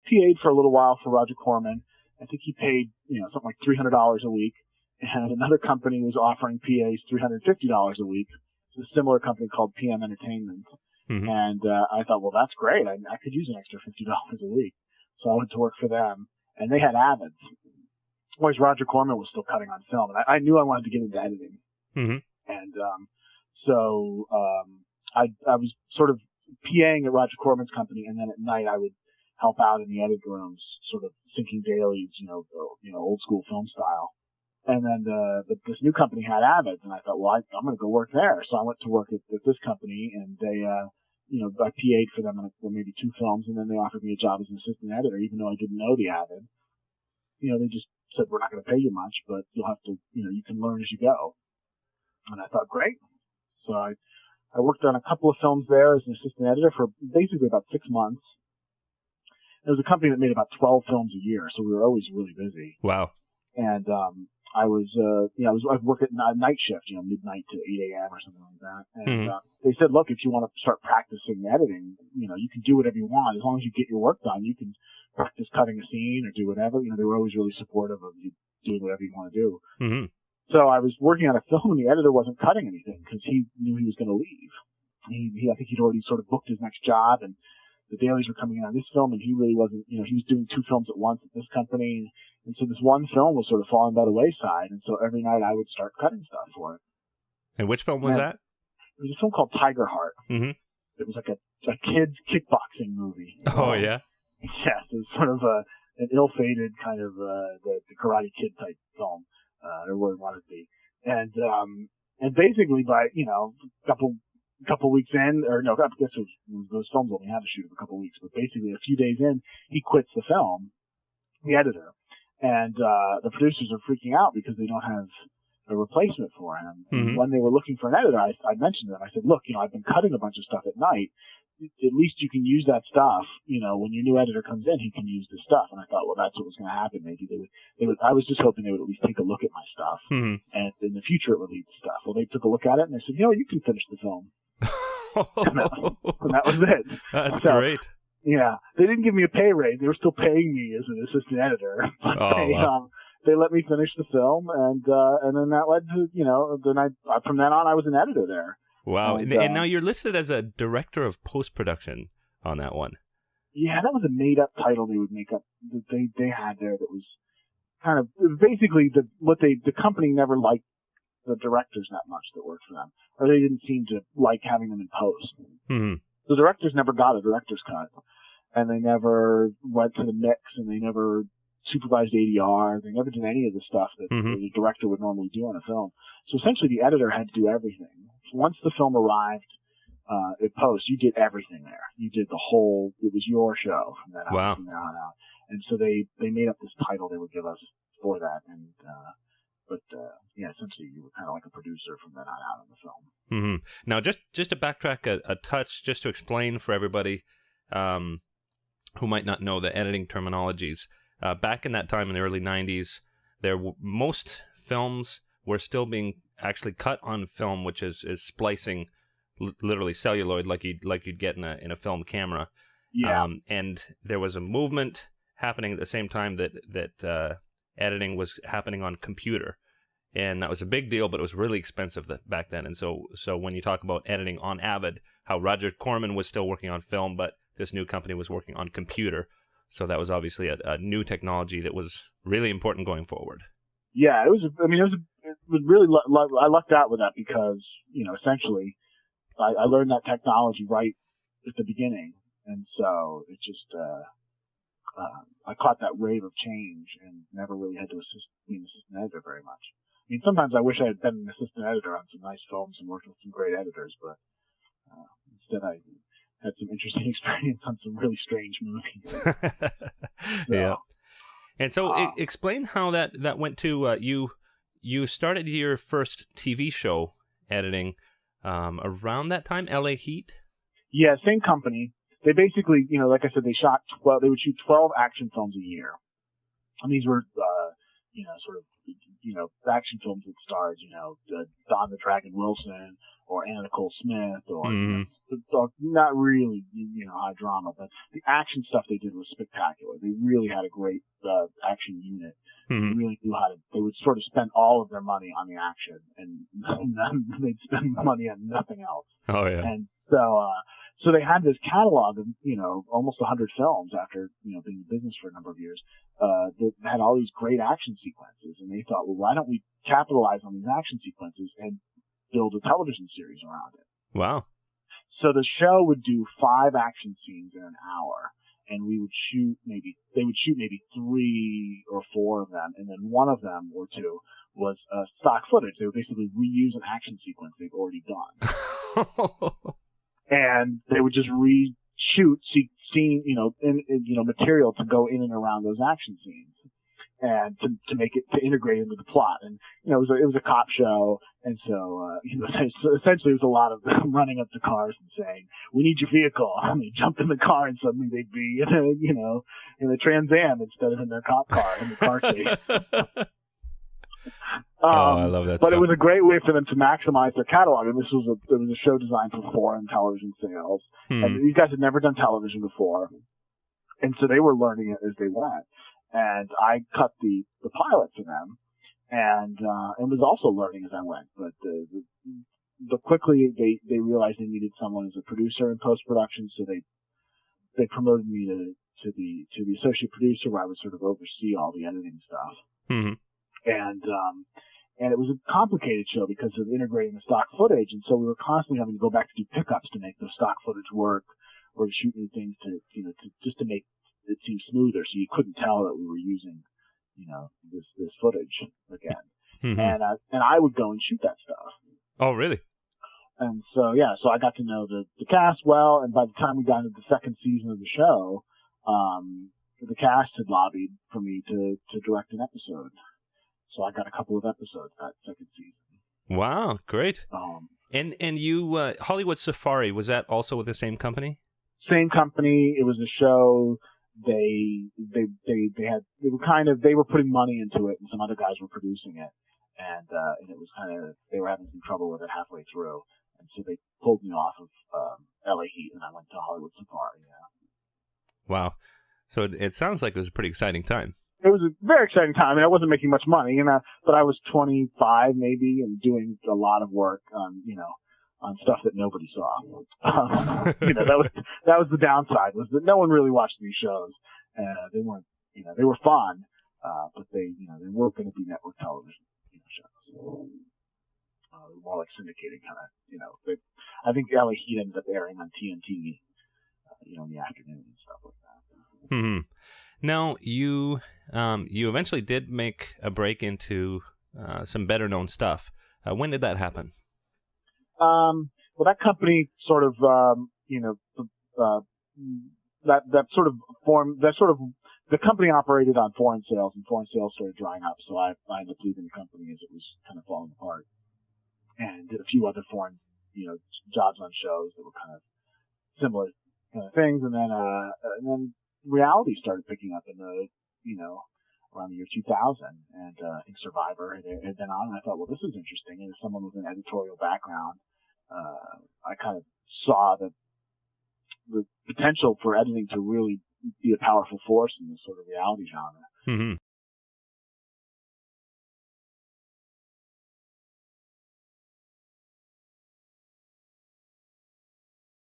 PA'd for a little while for Roger Corman. I think he paid, something like $300 a week. And another company was offering PAs $350 a week. It's a similar company called PM Entertainment. Mm-hmm. And I thought, well, that's great. I could use an extra $50 a week. So I went to work for them. And they had Avids. Whereas Roger Corman was still cutting on film. And I knew I wanted to get into editing. Mm-hmm. And so I was sort of PAing at Roger Corman's company. And then at night I would help out in the edit rooms, sort of syncing dailies, old school film style. And then this new company had Avids, and I thought, well, I'm going to go work there. So I went to work at this company, and they, I PA'd for them on maybe 2 films, and then they offered me a job as an assistant editor, even though I didn't know the Avid. They just said, we're not going to pay you much, but you'll have to, you can learn as you go. And I thought, great. So I worked on a couple of films there as an assistant editor for basically about 6 months. It was a company that made about 12 films a year, so we were always really busy. Wow. And I was working at night shift, midnight to 8 a.m. or something like that. And they said, look, if you want to start practicing editing, you can do whatever you want. As long as you get your work done, you can practice cutting a scene or do whatever. They were always really supportive of you doing whatever you want to do. Mm-hmm. So I was working on a film, and the editor wasn't cutting anything because he knew he was going to leave. I think he'd already sort of booked his next job, and the dailies were coming in on this film, and he really wasn't, he was doing 2 films at once at this company. And so this one film was sort of falling by the wayside. And so every night I would start cutting stuff for it. And which film was that? It was a film called Tiger Heart. Mm-hmm. It was like a kid's kickboxing movie. Oh, yeah? Yes. It was sort of an ill-fated kind of the Karate Kid type film, or what it wanted to be. And basically by, couple weeks in, or no, I guess those films only had to shoot a couple weeks, but basically a few days in, he quits the film, the editor, and the producers are freaking out because they don't have a replacement for him. Mm-hmm. And when they were looking for an editor, I mentioned to them, I said, look, I've been cutting a bunch of stuff at night. At least you can use that stuff. When your new editor comes in, he can use the stuff. And I thought, well, that's what was going to happen. Maybe they would. I was just hoping they would at least take a look at my stuff, and in the future it would lead to stuff. Well, they took a look at it and they said, you can finish the film. and that was it. That's great. Yeah, they didn't give me a pay raise. They were still paying me as an assistant editor. But they let me finish the film, and then that led to from then on I was an editor there. Wow, and now you're listed as a director of post-production on that one. Yeah, that was a made-up title they would make up. They had there that was kind of basically the company never liked the directors that much that worked for them, or they didn't seem to like having them in post. Mm-hmm. The directors never got a director's cut, and they never went to the mix, and they never supervised ADR. They never did any of the stuff that the director would normally do on a film. So essentially, the editor had to do everything. Once the film arrived at post, you did everything there. You did the whole. It was your show from then on, from there on out. And so they made up this title they would give us for that, and essentially you were kind of like a producer from then on out in the film. Mm-hmm. Now, just to backtrack a touch, just to explain for everybody who might not know the editing terminologies, back in that time in the early 90s, most films were still being actually cut on film, which is splicing, literally celluloid, like you'd get in a film camera. Yeah. And there was a movement happening at the same time that editing was happening on computer. And that was a big deal, but it was really expensive back then. And so when you talk about editing on Avid, how Roger Corman was still working on film, but this new company was working on computer. So that was obviously a new technology that was really important going forward. Yeah, it was really, I lucked out with that because, essentially I learned that technology right at the beginning. And so it just, I caught that wave of change and never really had to be an assistant editor very much. I mean, sometimes I wish I had been an assistant editor on some nice films and worked with some great editors, but instead I had some interesting experience on some really strange movies. Yeah. And so explain how that went to, you started your first TV show editing around that time, LA Heat? Yeah, same company. They basically, like I said, they would shoot 12 action films a year. And these were sort of, action films that stars, Don the Dragon Wilson or Anna Nicole Smith or, not really, high drama, but the action stuff they did was spectacular. They really had a great action unit. They really knew they would sort of spend all of their money on the action and they'd spend money on nothing else. Oh, yeah. And so they had this catalog of, almost 100 films after, being in business for a number of years, that had all these great action sequences. And they thought, well, why don't we capitalize on these action sequences and build a television series around it? Wow. So the show would do 5 action scenes in an hour. And they would shoot maybe 3 or 4 of them. And then one of them or 2 was stock footage. They would basically reuse an action sequence they've already done. And they would just reshoot scene, material to go in and around those action scenes, and to make it to integrate into the plot. And it was a cop show, and so essentially it was a lot of them running up to cars and saying, "We need your vehicle." And they jumped in the car, and suddenly they'd be in a Trans Am instead of in their cop car in the car chase. I love that but stuff. It was a great way for them to maximize their catalog, and it was a show designed for foreign television sales. And these guys had never done television before, and so they were learning it as they went. And I cut the pilot for them, and was also learning as I went. But quickly they realized they needed someone as a producer in post production, so they promoted me to the associate producer, where I would sort of oversee all the editing stuff. And it was a complicated show because of integrating the stock footage, and so we were constantly having to go back to do pickups to make the stock footage work, or to shoot new things to just to make it seem smoother, so you couldn't tell that we were using, this footage again. And I would go and shoot that stuff. Oh, really? And so I got to know the cast well, and by the time we got into the second season of the show, the cast had lobbied for me to direct an episode. So I got a couple of episodes that second season. Wow, great. And you, Hollywood Safari, was that also with the same company? Same company. It was a show. They were putting money into it, and some other guys were producing it, and it was they were having some trouble with it halfway through, and so they pulled me off of LA Heat, and I went to Hollywood Safari. Yeah. Wow. So it sounds like it was a pretty exciting time. It was a very exciting time. I mean, I wasn't making much money, but I was 25 maybe, and doing a lot of work on stuff that nobody saw. That was the downside, was that no one really watched these shows. They weren't, they were fun, but they weren't going to be network television shows. More like syndicated kind of, I think LA Heat ended up airing on TNT, in the afternoon and stuff like that. Now, you eventually did make a break into some better known stuff. When did that happen? Well, that company sort of, that sort of formed, the company operated on foreign sales, and foreign sales started drying up. So I ended up leaving the company as it was kind of falling apart, and did a few other foreign, jobs on shows that were kind of similar kind of things. And then reality started picking up in the, around the year 2000, and I think Survivor had been on, and I thought, well, this is interesting. And as someone with an editorial background, I kind of saw the potential for editing to really be a powerful force in this sort of reality genre.